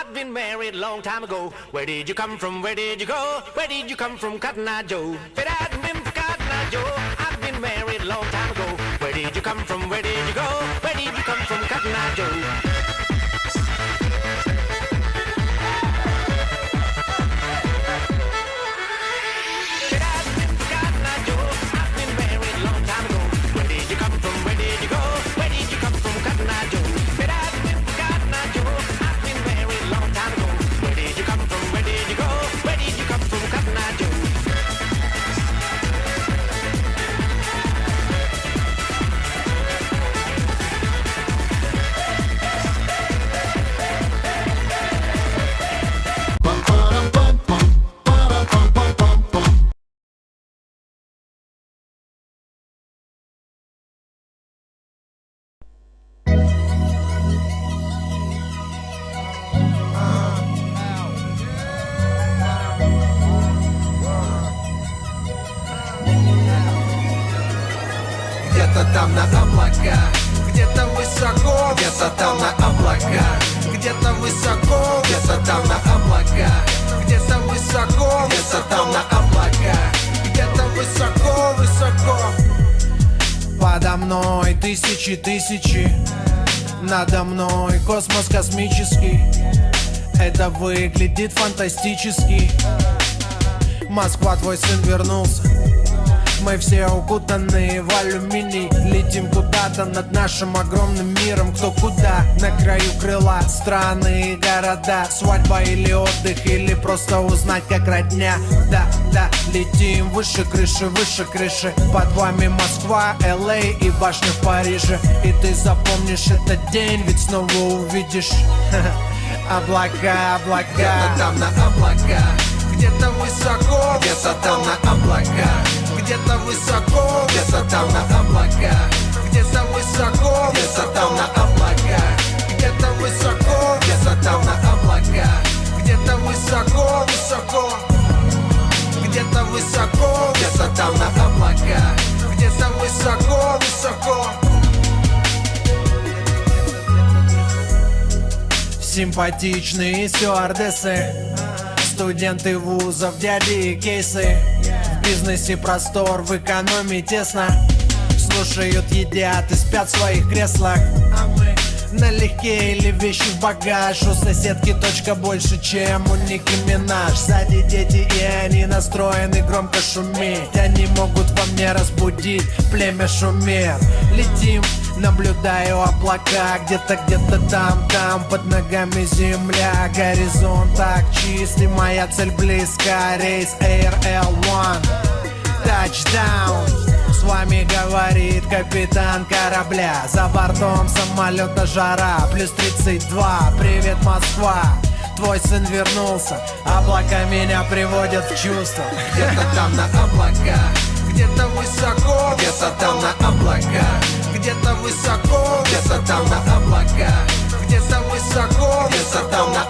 I've been married a long time ago. Where did you come from? Where did you go? Where did you come from, Cotton Eye Joe? If it hadn't been for Cotton Eye Joe, I've been married a long time ago. Where did you come from? Where did you go? Where did you come from, Cotton Eye Joe? там на облаках, где-то высоко, где-то там на облаках, где-то высоко, где-то там на облаках, где-то высоко, где-то там на облаках, где-то высоко, высоко. Подо мной тысячи, надо мной космос космический. Это выглядит фантастически. Москва, твой сын вернулся. Мы все укутаны в алюминий. Летим куда-то над нашим огромным миром. Кто куда, на краю крыла. Страны и города, свадьба или отдых, или просто узнать как родня. Да, летим выше крыши. Под вами Москва, Л.А. и башня в Париже. И ты запомнишь этот день, ведь снова увидишь облака. Где-то там на облаках, где-то высоко, где-то там на облаках, где-то высоко, где-то там на облаках, где-то высоко, где-то там на облаках, где-то высоко, где-то там на облаках, где-то высоко, высоко, где-то высоко, где-то там на облаках, где-то высоко, высоко. Симпатичные стюардессы, студенты вузов, дяди и кейсы. В бизнесе простор, в экономии тесно. Слушают, едят и спят в своих креслах. А мы налегке или вещи в багаж. У соседки точка больше, чем у Ники Минаж. Сзади дети, и они настроены громко шуметь. Они могут во мне разбудить племя шумер. Летим, наблюдаю облака. Где-то там под ногами земля. Горизонт так чистый, моя цель близка. Рейс Air L1, touchdown. С вами говорит капитан корабля. За бортом самолета жара, плюс 32. Привет, Москва, твой сын вернулся. Облака меня приводят в чувство. Где-то там на облаках, где-то высоко, где-то там на облаках, где-то высоко, где-то там на облаках, где-то высоко, где-то там на